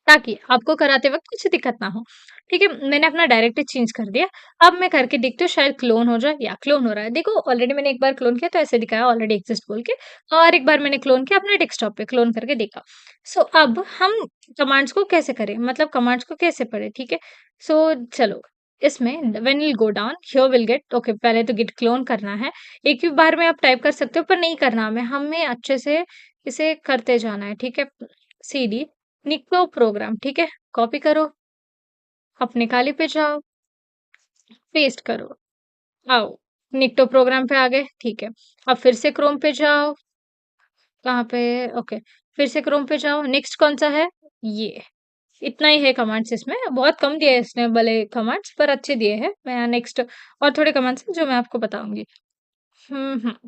ताकि आपको कराते वक़्त कुछ दिक्कत ना हो। ठीक है? मैंने अपना डायरेक्टरी चेंज कर दिया। अब मैं करके देखती हूँ शायद क्लोन हो जाए। या क्लोन हो रहा है। देखो ऑलरेडी मैंने एक बार क्लोन किया तो ऐसे दिखाया ऑलरेडी एक्सिस्ट बोल के, और एक बार मैंने क्लोन किया अपने डेस्कटॉप पे क्लोन करके देखा। सो अब हम कमांड्स को कैसे करें? मतलब कमांड्स को कैसे पढ़ें? ठीक है? सो चलो इसमें when will go down here will get okay, पहले तो गिट क्लोन करना है। एक ही बार में आप टाइप कर सकते हो पर नहीं करना हमें अच्छे से इसे करते जाना है। ठीक है? सीडी निक्टो प्रोग्राम, ठीक है? कॉपी करो, अपने काली पे जाओ, पेस्ट करो, आओ, निक्टो प्रोग्राम पे आ गए, ठीक है। अब फिर से क्रोम पे जाओ, कहाँ पे? ओके, फिर से क्रोम पे जाओ, नेक्स्ट कौन सा है? ये। इतना ही है कमांड्स इसमें, बहुत कम दिए हैं इसने भले कमांड्स, पर अच्छे दिए हैं। मैं नेक्स्ट और थोड़े कमांड्स हैं जो मैं आपको बताऊँगी।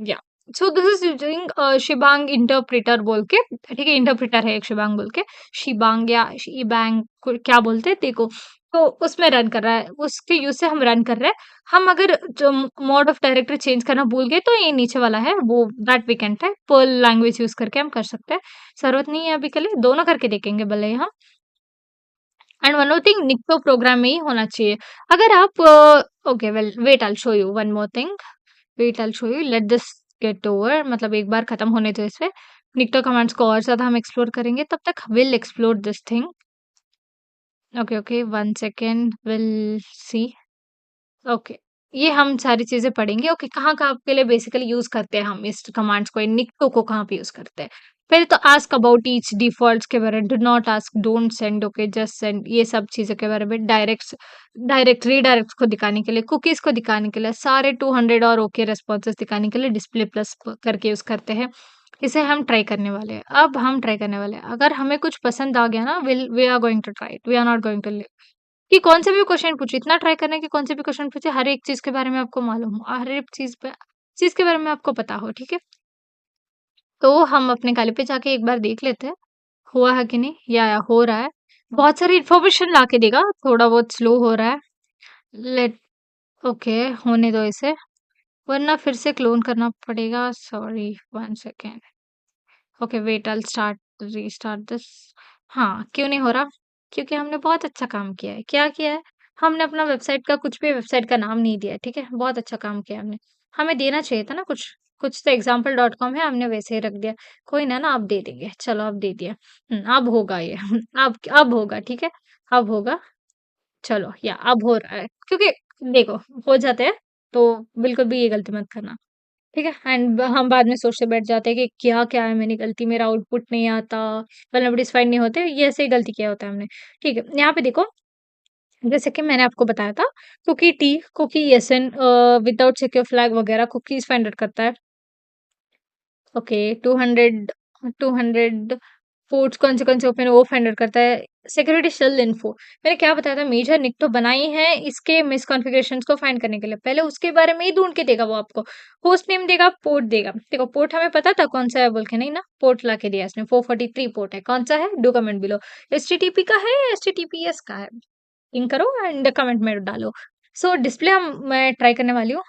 या so this is using shebang interpreter बोल के, ठीक है? इंटरप्रेटर है एक शिबांग बोल के, शिबांग या शीबांग क्या बोलते हैं देखो। तो उसमें रन कर रहा है, उसके यूज से हम रन कर रहे हैं। हम अगर जो मोड ऑफ डायरेक्टरी चेंज करना भूल गए तो ये नीचे वाला है वो, that we can type Perl language use करके हम कर सकते हैं। जरूरत नहीं है अभी के लिए, दोनों करके देखेंगे भले हम। And one more thing, Nikto program में ही होना चाहिए। अगर आप okay well wait I show you one more thing, wait I show you, let this get over, मतलब एक बार खत्म होने दो इसे। निक्टो कमांड्स को और ज्यादा हम एक्सप्लोर करेंगे, तब तक will explore this thing. Okay okay, one second, will see. Okay, ये हम सारी चीजें पढ़ेंगे। ओके, कहाँ-कहाँ के लिए बेसिकली यूज़ करते हैं हम इस कमांड्स को, निक्टो को कहाँ पे यूज़ करते हैं? पहले तो आस्क अबाउट ईच डिफ़ॉल्ट्स के बारे में, do not ask, don't send, okay, just send, ये सब चीज़ों के बारे में, डायरेक्ट रीडायरेक्ट्स को दिखाने के लिए, कुकीज़ को दिखाने के लिए, सारे 200 और ओके रिस्पॉन्सेज़ दिखाने के लिए डिस्प्ले प्लस प करके यूज़ करते हैं। इसे हम ट्राई करने वाले हैं। अब हम ट्राई करने वाले हैं। अगर हमें कुछ पसंद आ गया ना, we are going to try it, we are not going to कि कौन से भी क्वेश्चन पूछे, इतना ट्राई करना है कि कौन से भी क्वेश्चन पूछे, हर एक चीज़ के बारे में आपको मालूम हो, हर एक चीज़ के बारे में आपको पता हो, ठीक है? तो हम अपने काले पे जाके एक बार देख लेते हैं, हुआ है कि नहीं या हो रहा है। बहुत सारी इन्फॉर्मेशन ला के देगा, थोड़ा बहुत स्लो हो रहा है। लेट ओके, होने दो इसे, वरना फिर से क्लोन करना पड़ेगा। Sorry, 1 second. Okay wait, I will start restart this. हाँ, क्यों नहीं हो रहा? क्योंकि हमने बहुत अच्छा काम किया है। क्या किया है? हमने अपना वेबसाइट का कुछ भी वेबसाइट का नाम नहीं दिया है, ठीक है? बहुत अच्छा काम किया हमने। हमें देना चाहिए था ना कुछ। कुछ तो एग्ज़ाम्पल डॉट कॉम है, हमने वैसे ही रख दिया। कोई ना, अब दे देंगे। चलो अब दे दिया। अब होगा ये। अब होगा, ठीक है? अब होगा। चलो या अब हो रहा है। क्योंकि देखो, हो जाता है, तो बिल्कुल भी ये गलती मत करना। ठीक है? एंड हम बाद में सोचते बैठ जाते हैं कि क्या-क्या है मेरी गलती, मेरा आउटपुट नहीं आता, वल्नरेबिलिटीज़ फाइंड नहीं होते, ये ऐसे ही गलती किया होता है हमने। ठीक है, यहाँ पे देखो, जैसे कि मैंने आपको बताया था, cookie SN without secure flag वगैरह कुकीज़ फाइंड आउट करता है। ओके, 200 200 पोर्ट्स कौन से ओपन है वो फाइंड आउट करता है। सिक्योरिटी शेल इन्फो, मैंने क्या बताया था, मेजर निक तो बनाई है इसके मिसकॉन्फ़िगरेशंस को फाइंड करने के लिए। पहले उसके बारे में ही ढूँढ के देगा वो आपको। होस्ट नेम देगा, पोर्ट देगा। देखो पोर्ट हमें पता था कौन-सा है बोल के, नहीं ना? पोर्ट ला के दिया इसने, 443 पोर्ट है। कौन-सा है? Do comment below. एचटीटीपी का है या एचटीटीपीएस का है? पिंग करो एंड कमेंट में डालो। सो डिस्प्ले मैं ट्राई करने वाली हूँ।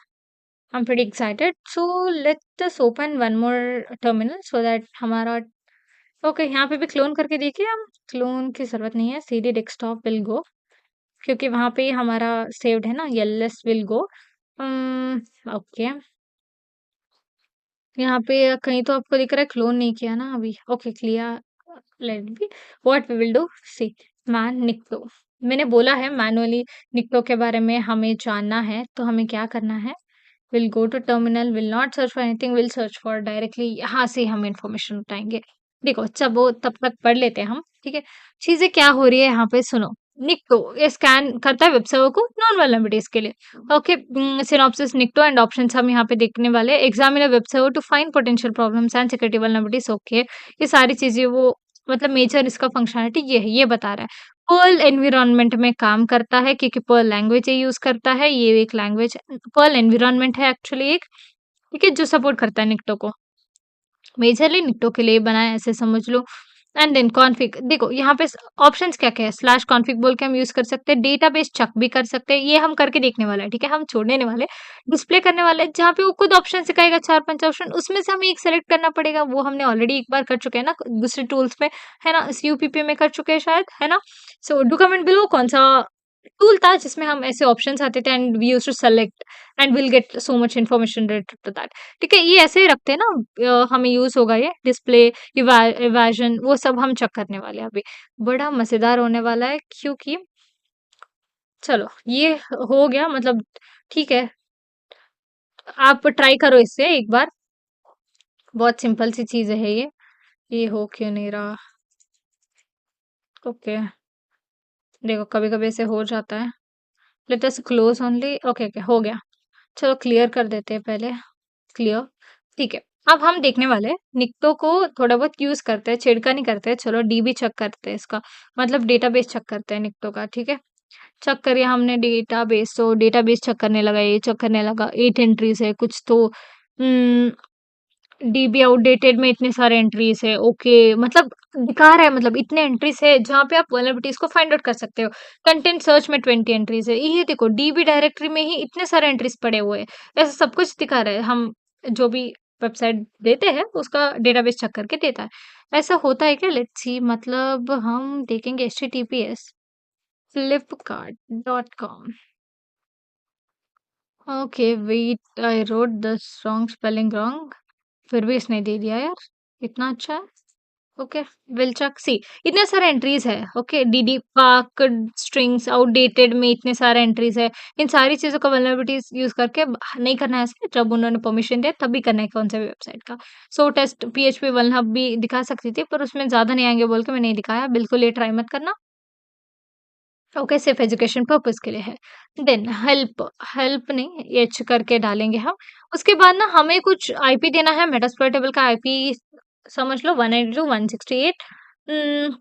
I am pretty excited. So let's just open one more terminal so that हमारा ओके, यहाँ पे भी क्लोन करके देखिए हम। क्लोन की ज़रूरत नहीं है, सीधे डेस्कटॉप विल गो, क्योंकि वहाँ पे ही हमारा सेव्ड है ना, एलएस विल गो। ओके, यहाँ पे कहीं तो आपको दिख रहा है क्लोन नहीं किया ना अभी। Okay clear, let be. What we will do, see man Nikto. मैंने बोला है मैनुअली निक्टो के बारे में हमें जानना है, तो हमें क्या करना है? Will go to terminal, will not search for anything, will search for directly यहाँ से हम इन्फॉर्मेशन उठाएँगे। देखो जब वो तब तक पढ़ लेते हैं हम, ठीक है? चीज़ें क्या हो रही है यहाँ पे सुनो। निक्टो ये स्कैन करता है वेब सर्वर को नॉन वल्नरेबिलिटीज़ के लिए। Okay, synopsis Nikto and options हम यहाँ पे देखने वाले हैं। Examine a web server to find potential problems and security vulnerabilities. Okay, ये सारी चीज़ें वो मतलब मेजर इसका फंक्शनैलिटी ये है, ये बता रहा है। पर्ल एनवायरनमेंट में काम करता है क्योंकि पर्ल लैंग्वेज ये यूज़ करता है। ये एक लैंग्वेज पर्ल एनवायरनमेंट है एक्चुअली एक, ठीक है? जो सपोर्ट करता है निक्टो को। मेजरली निक्टो के लिए बना है ऐसे समझ लो। एंड देन कॉन्फिग, देखो यहाँ पे ऑप्शंस क्या-क्या है, स्लैश कॉन्फिग बोल के हम यूज़ कर सकते हैं, डेटाबेस चक भी कर सकते हैं, ये हम करके देखने वाले हैं, ठीक है? हम छोड़ने नहीं वाले, डिस्प्ले करने वाले हैं, जहाँ पे वो खुद ऑप्शन सिखाएगा 4-5 ऑप्शन, उसमें से हमें एक सेलेक्ट करना पड़ेगा, वो हमने ऑलरेडी एक बार कर चुके हैं ना, दूसरे टूल्स में, है ना? यूपीपी में कर चुके हैं शायद, है ना? सो डू कमेंट बिलो कौन-सा टूल था जिसमें हम ऐसे ऑप्शंस आते थे and we used to select and will get so much information related to that. ठीक है, ये ऐसे ही रखते हैं ना, हमें यूज़ होगा ये डिस्प्ले, इवैज़न वो सब हम चेक करने वाले हैं अभी। बड़ा मज़ेदार होने वाला है क्योंकि चलो ये हो गया मतलब ठीक है, आप ट्राई करो इससे एक बार, बहुत सिंपल सी चीज़ है ये। ये हो क्यों नहीं रहा? ओके, देखो कभी-कभी ऐसे हो जाता है। Let us close only. Okay, okay हो गया। चलो क्लियर कर देते हैं पहले, क्लियर, ठीक है। अब हम देखने वाले हैं, निक्टो को थोड़ा बहुत यूज़ करते हैं, छेड़खानी करते हैं, चलो डीबी चेक करते हैं इसका, मतलब डेटाबेस चेक करते हैं निक्टो का, ठीक है? चेक करिए हमने डेटाबेस, तो डेटाबेस चेक करने लगा, ये चेक करने लगा, 8 एंट्रीज़ है, कुछ तो उम, डीबी आउटडेटेड में इतने सारे एंट्रीज़ है, ओके, मतलब दिखा रहा है मतलब इतने एंट्रीज़ है जहाँ पे आप वल्नरेबिलिटीज़ को फाइंड आउट कर सकते हो। कंटेंट सर्च में 20 एंट्रीज़ है, ये देखो डीबी डायरेक्टरी में ही इतने सारे एंट्रीज़ पड़े हुए हैं। ऐसा सब कुछ दिखा रहा है, हम जो भी वेबसाइट देते हैं उसका डेटाबेस चेक करके देता है। ऐसा होता है क्या? लेट्स सी, मतलब हम देखेंगे HTTPS flipkart.com। Okay wait, I wrote the wrong spelling wrong, फिर भी इसने दे दिया यार, इतना अच्छा है। ओके, विल चेक, सी इतने सारे एंट्रीज है। Okay, DD park strings outdated में इतने सारे एंट्रीज है। इन सारी चीजों का वल्नरेबिलिटीज यूज करके नहीं करना है ऐसे, जब उन्होंने परमिशन दिया तभी करना है कौन सा भी वेबसाइट का। सो टेस्ट पीएचपी वल्नहब भी दिखा सकती थी पर उसमें ज्यादा नहीं आएंगे बोल के मैं नहीं दिखाया, बिल्कुल ये ट्राई मत करना। ओके, सिर्फ एजुकेशन पर्पस के लिए है। देन हेल्प, हेल्प नहीं एच करके डालेंगे हम। उसके बाद ना हमें कुछ आईपी देना है, मेटास्प्लॉइटेबल का आईपी समझ लो 192.168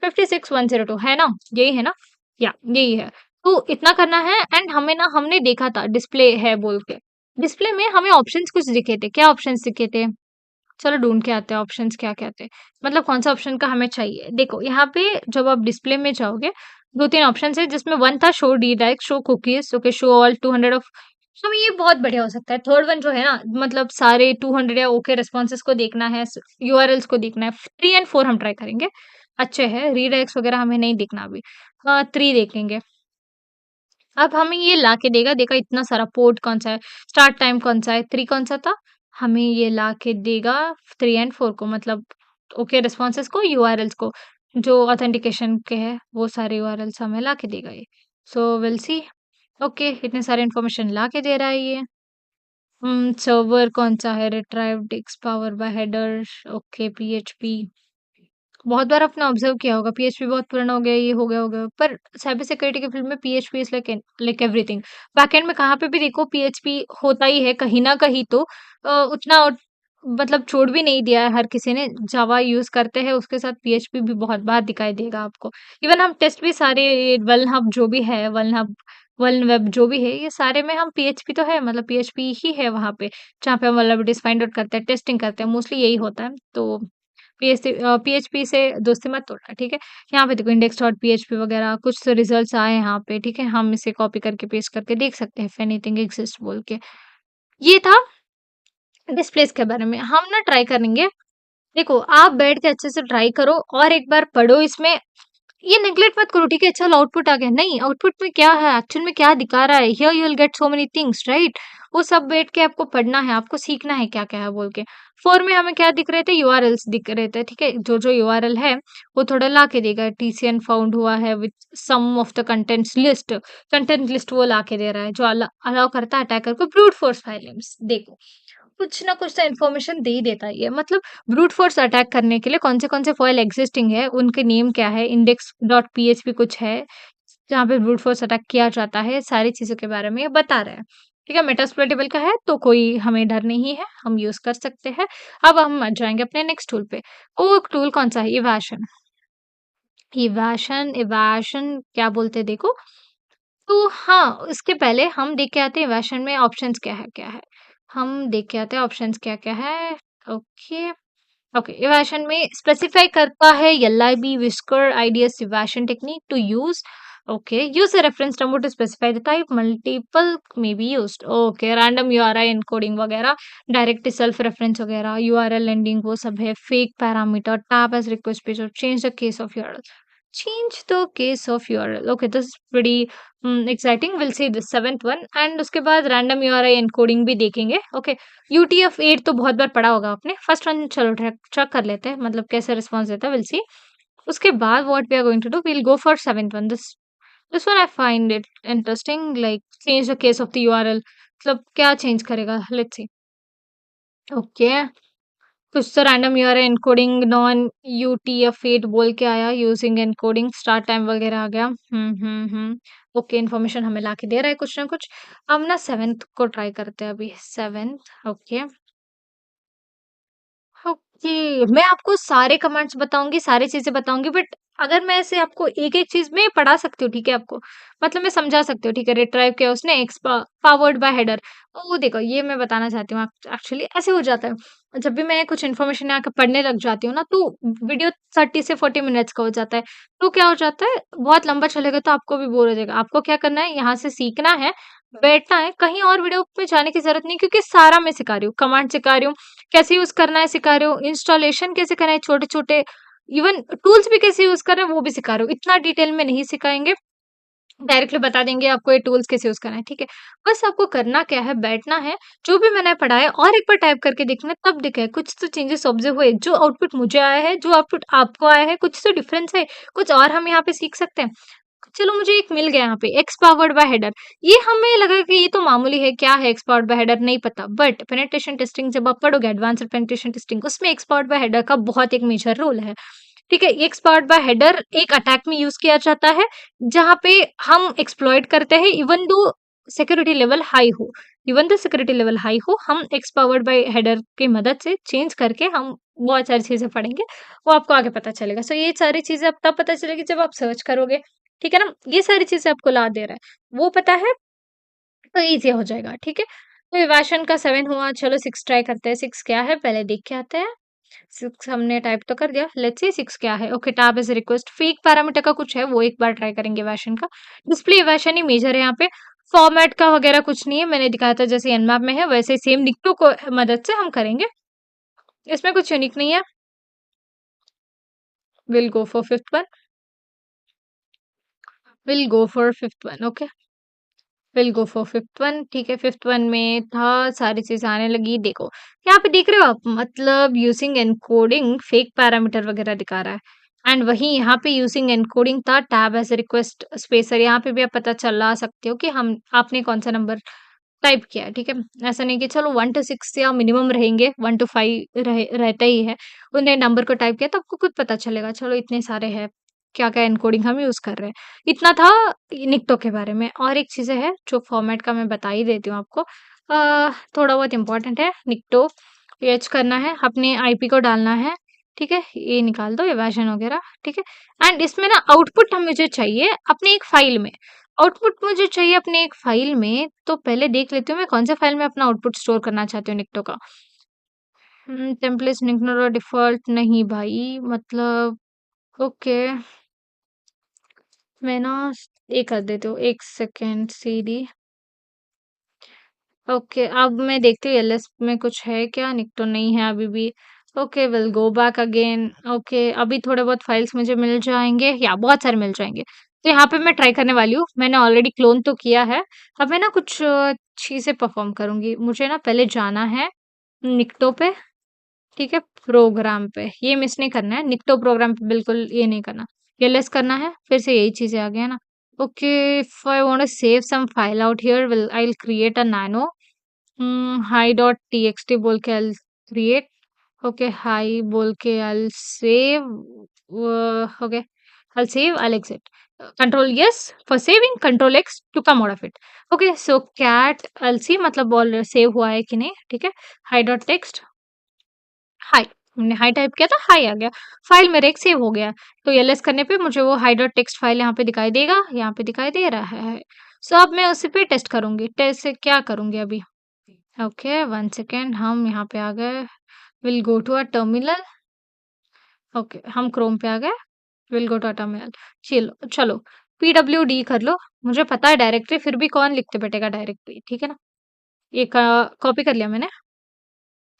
56.102 है ना? यही है ना? या यही है। तो इतना करना है एंड हमें ना हमने देखा था डिस्प्ले है बोल के। डिस्प्ले में हमें ऑप्शंस कुछ दिखे थे। क्या ऑप्शंस दिखे थे? चलो ढूँढ के आते हैं ऑप्शंस क्या-क्या थे। मतलब कौन-सा ऑप्शन का हमें चाहिए। देखो यहाँ पे जब आप डिस्प्ले में जाओगे 2-3 ऑप्शंस है जिसमें 1 था show direct show cookies, okay show all 200 of हमें ये बहुत बढ़िया हो सकता है। थर्ड वन जो है ना, मतलब सारे 200 या ओके रिस्पॉन्सेज़ को देखना है, यूआरएल्स को देखना है। 3 एंड 4 हम ट्राई करेंगे। अच्छे हैं, रीडायरेक्ट्स वगैरह हमें नहीं देखना अभी। 3 देखेंगे। अब हमें ये ला के देगा, देखा इतना सारा पोर्ट कौन-सा है, स्टार्ट टाइम कौन-सा है, 3 कौन-सा था, हमें ये ला के देगा 3 एंड 4 को, मतलब ओके रिस्पॉन्सेज़ को, यूआरएल्स को, जो ऑथेंटिकेशन के हैं, वो सारे यूआरएल्स हमें ला के देगा ये। So will see. ओके, इतने सारे इन्फॉर्मेशन ला के दे रहा है ये। सर्वर कौन-सा है, retrieved disk power by header, okay, PHP. बहुत बार आपने ऑब्जर्व किया होगा, पीएचपी बहुत पुराना हो गया, ये हो गया, पर साइबर सिक्योरिटी के फील्ड में PHP is like everything. Backend में कहाँ पे भी देखो पीएचपी होता ही है, कहीं न कहीं तो उतना मतलब छोड़ भी नहीं दिया है हर किसी ने, जावा यूज़ करते हैं, उसके साथ पीएचपी भी बहुत बार दिखाई देगा आपको। इवन हम टेस्ट भी सारे वल्न हब जो भी है, वल्न हब, वल्न वेब जो भी है, ये सारे में हम पीएचपी तो है, मतलब पीएचपी ही है वहाँ पे, जहाँ पे हम वल्नरेबिलिटीज़ फाइंड आउट करते हैं, टेस्टिंग करते हैं, मोस्टली यही होता है। तो पीएचपी से दोस्ती मत तोड़ना, ठीक है? यहाँ पे देखो इंडेक्स डॉट पीएचपी वगैरह कुछ तो रिजल्ट्स आए यहाँ पे, ठीक है? हम इसे कॉपी करके पेस्ट करके देख सकते हैं, इफ एनीथिंग एक्सिस्ट बोल के। ये था डिस्प्लेस के बारे में। हम ना ट्राई करेंगे, देखो आप बैठ के अच्छे से ट्राई करो और एक बार पढ़ो इसमें, ये नेगलेक्ट मत करो, ठीक है? चलो आउटपुट आ गया, नहीं आउटपुट में क्या है, एक्चुअल में क्या दिखा रहा है, here you will get so many things, right? वो सब बैठ के आपको पढ़ना है, आपको सीखना है क्या-क्या है बोल के। 4 में हमें क्या दिख रहे थे? यूआरएल्स दिख रहे थे, ठीक है? जो-जो यूआरएल है, वो थोड़ा ला के देगा, टीसीएन फाउंड हुआ है with some of the contents list, content list वो ला के दे रहा है, जो अलाउ करता है अटैकर को ब्रूट फोर्स फाइल नेम्स। देखो, कुछ ना कुछ तो इन्फॉर्मेशन दे ही देता है ये, मतलब ब्रूट फोर्स अटैक करने के लिए कौन से फाइल एग्जिस्टिंग है, उनके नेम क्या है, इंडेक्स डॉट पीएचपी कुछ है, जहाँ पे ब्रूट फोर्स अटैक किया जाता है, सारी चीज़ों के बारे में ये बता रहा है। ठीक है, मेटास्प्लोइटेबल का है तो कोई हमें डर नहीं है, हम यूज़ कर सकते हैं। अब हम जाएँगे अपने नेक्स्ट टूल पे। वो टूल कौन-सा है? इवैशन। इवैशन इवैशन क्या बोलते हैं देखो, तो हाँ, उसके पहले हम देख के आते हैं इवैशन में ऑप्शंस क्या है? हम देख के आते हैं ऑप्शंस क्या-क्या है। ओके। ओके, इवैशन में स्पेसिफाई करता है LIB whisker IDS evasion technique to use. Okay, use a reference number to specify the type, multiple may be used. Okay, random URI encoding वगैरह, डायरेक्ट सेल्फ रेफरेंस वगैरह, URL ending वो सब है, fake parameter, tab as request page और change the case of URL. Change the case of URL. Okay, this is pretty exciting, will see the seventh one, and उसके बाद random URI encoding भी देखेंगे। Okay, यूटीएफ-8 तो बहुत बार पढ़ा होगा आपने। फर्स्ट वन चलो ट्रैक चेक कर लेते हैं, मतलब कैसे रिस्पॉन्स देता है, विल सी। उसके बाद what we are going to do, we will go for seventh one. This one I find it interesting, like change the case of the URL, मतलब क्या चेंज करेगा, लेट्स सी। ओके, कुछ तो random URL encoding non UTF eight बोल के आया, using encoding start time वगैरह आ गया। ओके, इन्फॉर्मेशन हमें लाके दे रहा है कुछ ना कुछ। अब ना सेवेंथ को ट्राई करते हैं अभी। Seventh, okay. ओके, मैं आपको सारे कमांड्स बताऊँगी, सारी चीज़ें बताऊँगी, बट अगर मैं ऐसे आपको एक-एक चीज़ में पढ़ा सकती हूँ, ठीक है आपको? मतलब मैं समझा सकती हूँ, ठीक है? रिट्राइव किया उसने, पावर्ड बाय हेडर। वो देखो, ये मैं बताना चाहती हूँ आप, एक्चुअली ऐसे हो जाता है। जब भी मैं कुछ इन्फॉर्मेशन यहाँ के पढ़ने लग जाती हूँ ना, तो वीडियो 30 से 40 मिनट्स का हो जाता है। तो क्या हो जाता है, बहुत लंबा चलेगा तो आपको भी बोर हो जाएगा। आपको क्या करना है, यहाँ से सीखना है, बैठना है, कहीं और वीडियो में जाने की ज़रूरत नहीं, क्योंकि सारा मैं सिखा रही हूँ, कमांड सिखा रही हूँ, कैसे यूज़ करना है सिखा रही हूँ, इंस्टॉलेशन कैसे करना है छोटे-छोटे, इवन टूल्स भी कैसे यूज़ करना है वो भी सिखा रही हूँ। इतना डिटेल में नहीं सिखाएँगे, डायरेक्टली बता देंगे आपको ये टूल्स कैसे यूज़ करना है, ठीक है? बस आपको करना क्या है, बैठना है, जो भी मैंने पढ़ाया और एक बार टाइप करके देखना है, तब दिखे कुछ तो चेंजेस ऑब्ज़र्व हुए, जो आउटपुट मुझे आया है, जो आउटपुट आपको आया है, कुछ तो डिफरेंस है, कुछ और हम यहाँ पे सीख सकते हैं। चलो मुझे एक मिल गया यहाँ पे, एक्स पावर्ड बाय हेडर। ये हमें लगा कि ये तो मामूली है, क्या है एक्स पावर्ड बाय हेडर नहीं पता। बट पेनिट्रेशन टेस्टिंग जब आप पढ़ोगे, एडवांस्ड पेनिट्रेशन टेस्टिंग, उसमें एक्स पावर्ड बाय हेडर का बहुत एक मेजर रोल है। ठीक है, एक्स पावर्ड बाय हेडर एक अटैक में यूज़ किया जाता है, जहाँ पे हम एक्सप्लॉइट करते हैं, even though security level high हो, सिक्योरिटी लेवल हाई हो, हम एक्स पावर्ड बाय हेडर की मदद से चेंज करके हम बहुत सारी चीज़ें पढ़ेंगे, वो आपको आगे पता चलेगा। सो ये सारी चीज़ें अब तब पता चलेगी जब आप सर्च करोगे। ठीक है ना? ये सारी चीज़ें आपको ला दे रहा है, वो पता है तो ईज़ी हो जाएगा, ठीक है? तो इवैशन का 7 हुआ, चलो 6 ट्राई करते हैं, 6 क्या है पहले देख के आते हैं। 6 हमने टाइप तो कर दिया, लेट्स सी 6 क्या है? Okay, tab as request fake parameter का कुछ है, वो एक बार ट्राई करेंगे इवैशन का। डिस्प्ले इवैशन ही मेजर है यहाँ पे, फॉर्मेट का वगैरह कुछ नहीं है, मैंने दिखाया था जैसे एनमैप में है वैसे सेम निक्टो को मदद से हम करेंगे। इसमें कुछ यूनिक नहीं है। Will go for fifth one. Will go for fifth one. Okay, will go for fifth one. ठीक है, फिफ्थ वन में था, सारी चीजें आने लगी। देखो यहाँ पे देख रहे हो आप, मतलब यूजिंग एनकोडिंग फेक पैरामीटर वगैरह दिखा रहा है। एंड वही यहाँ पे यूजिंग एनकोडिंग था टैब एज रिक्वेस्ट स्पेसर। यहाँ पे भी आप पता चला सकते हो कि हम आपने कौन सा नंबर टाइप किया है। ठीक है, ऐसा नहीं कि चलो 1 टू 6 या मिनिमम रहेंगे, 1 टू 5 रहता ही है। उन्हें नंबर को टाइप किया तो आपको खुद पता चलेगा, चलो इतने सारे हैं, क्या-क्या एन्कोडिंग हम यूज़ कर रहे हैं। इतना था निक्टो के बारे में। और एक चीज़ें है जो फॉर्मेट का मैं बता ही देती हूँ आपको। थोड़ा बहुत इम्पोर्टेंट है। निक्टो एच करना है, अपने आईपी को डालना है, ठीक है? ये निकाल दो, ये वर्ज़न वगैरह, ठीक है? एंड इसमें ना आउटपुट हम मुझे चाहिए अपनी एक फ़ाइल में। आउटपुट मुझे चाहिए अपने एक फ़ाइल में, तो पहले देख लेती हूँ मैं कौन-से फ़ाइल में अपना आउटपुट स्टोर करना चाहती हूँ निक्टो का। टेम्पलेट्स निक्टो डिफ़ॉल्ट नहीं भाई, मतलब ओके, मैं ना ये कर देती हूँ, 1 सेकंड सीडी। ओके, अब मैं देखती हूँ एलएस में कुछ है क्या? निक्टो नहीं है अभी भी। Okay, will go back again. Okay, अभी थोड़े बहुत फाइल्स मुझे मिल जाएँगे, या बहुत सारे मिल जाएँगे। तो यहाँ पे मैं ट्राई करने वाली हूँ। मैंने ऑलरेडी क्लोन तो किया है। अब मैं ना कुछ चीज़ें परफ़ॉर्म करूँगी। मुझे ना पहले जाना है निक्टो पे, ठीक है? प्रोग्राम पे, ये मिस नहीं करना है। निक्टो प्रोग्राम पे बिल्कुल ये नहीं करना। एलएस करना है, फिर से यही चीज़ें आ गई है ना? Okay, if I want to save some file out here, I will create a nano. Hi dot TXT बोल के आई क्रिएट। ओके, हाई बोल के I save. Okay, I save, I exit. Control S for saving, control X to come out of it. Okay, so cat I see, मतलब बॉल save हुआ है कि नहीं, ठीक है? Hi dot text, hi. हमने हाई टाइप किया था, हाई आ गया। फाइल मेरा एक सेव हो गया। तो एलएस करने पे मुझे वो हाई डॉट टेक्स्ट फाइल यहाँ पे दिखाई देगा, यहाँ पे दिखाई दे रहा है। सो अब मैं उसी पे टेस्ट करूंगी। टेस्ट से क्या करूंगी अभी? ओके, 1 सेकेंड, हम यहाँ पे आ गए। Will go to a terminal. Okay, हम क्रोम पे आ गए। Will go to a terminal. चलो चलो, पीडब्ल्यूडी कर लो। मुझे पता है डायरेक्टरी, फिर भी कौन लिखते बैठेगा डायरेक्टरी, ठीक है ना? ये कॉपी कर लिया मैंने।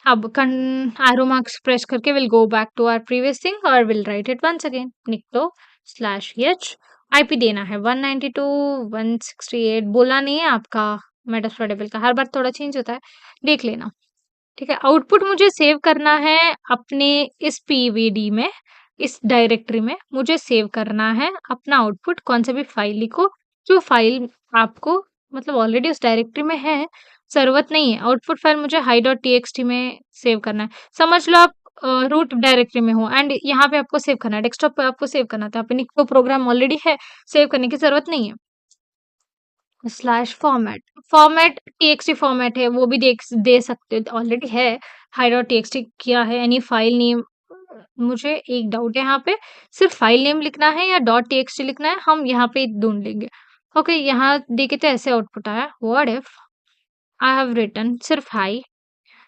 अब कन एरो मार्क्स प्रेस करके will go back to our previous thing और will write it once again. Nikto slash H, IP देना है 192.168। बोला नहीं है आपका मेटास्प्लोरेबल का, हर बार थोड़ा चेंज होता है, देख लेना। ठीक है, आउटपुट मुझे सेव करना है अपने इस पीवीडी में, इस डायरेक्टरी में मुझे सेव करना है अपना आउटपुट। कौन सा भी फाइल लिखो, जो फाइल आपको मतलब ऑलरेडी उस डायरेक्टरी में है, ज़रूरत नहीं है। आउटपुट फाइल मुझे hi.txt में सेव करना है। समझ लो आप रूट डायरेक्टरी में हो एंड यहाँ पे आपको सेव करना है, डेस्कटॉप पे आपको सेव करना था, पे निक्टो प्रोग्राम ऑलरेडी है, सेव करने की ज़रूरत नहीं है। Slash format, format TXT format है, वो भी दे सकते हो, ऑलरेडी है। हाई डॉट टीएक्सटी किया है, एनी फाइल नेम। मुझे एक डाउट है यहाँ पे, सिर्फ फाइल नेम लिखना है या डॉट टीएक्सटी लिखना है, हम यहाँ पे ढूंढ लेंगे। ओके, यहाँ देखे तो ऐसे आउटपुट आया, what if I have written सिर्फ हाई।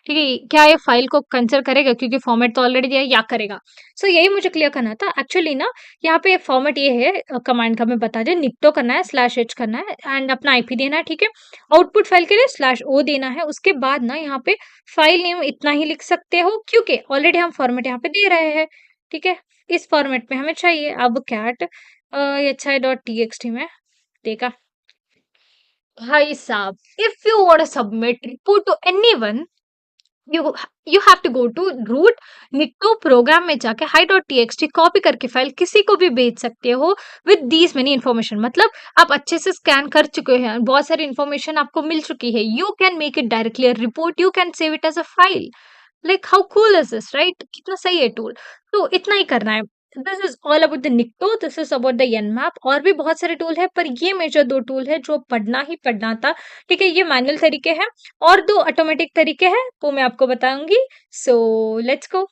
ठीक है, क्या ये फाइल को कंसिडर करेगा, क्योंकि फॉर्मेट तो ऑलरेडी दिया है, या करेगा? सो यही मुझे क्लियर करना था एक्चुअली ना। यहाँ पे फॉर्मेट ये है, कमांड का मैं बता दें, निक्टो करना है, स्लैश एच करना है एंड अपना आईपी देना है, ठीक है? आउटपुट फाइल के लिए स्लैश ओ देना है। उसके बाद ना यहाँ पे फाइल नेम इतना ही लिख सकते हो, क्योंकि ऑलरेडी हम फॉर्मेट यहाँ पे दे रहे हैं, ठीक है? इस फॉर्मेट में हमें चाहिए। अब cat H I dot T X T में देखा भाई साहब, if you want to submit report to anyone, you you have to go to root Nikto program में जाके हाई डॉट टीएक्सटी कॉपी करके फाइल किसी को भी भेज सकते हो विद दीज मेनी इन्फॉर्मेशन। मतलब आप अच्छे से स्कैन कर चुके हैं, बहुत सारी इन्फॉर्मेशन आपको मिल चुकी है, you can make it directly a report, you can save it as a file. Like how cool is this, right? कितना सही है टूल। तो इतना ही करना है। This is all about the Nikto, this is about the Nmap. और भी बहुत सारे टूल है, पर ये मेजर दो टूल है जो पढ़ना ही पढ़ना था। ठीक है, ये मैनुअल तरीके हैं, और दो ऑटोमेटिक तरीके हैं, वो मैं आपको बताऊंगी। So let's go.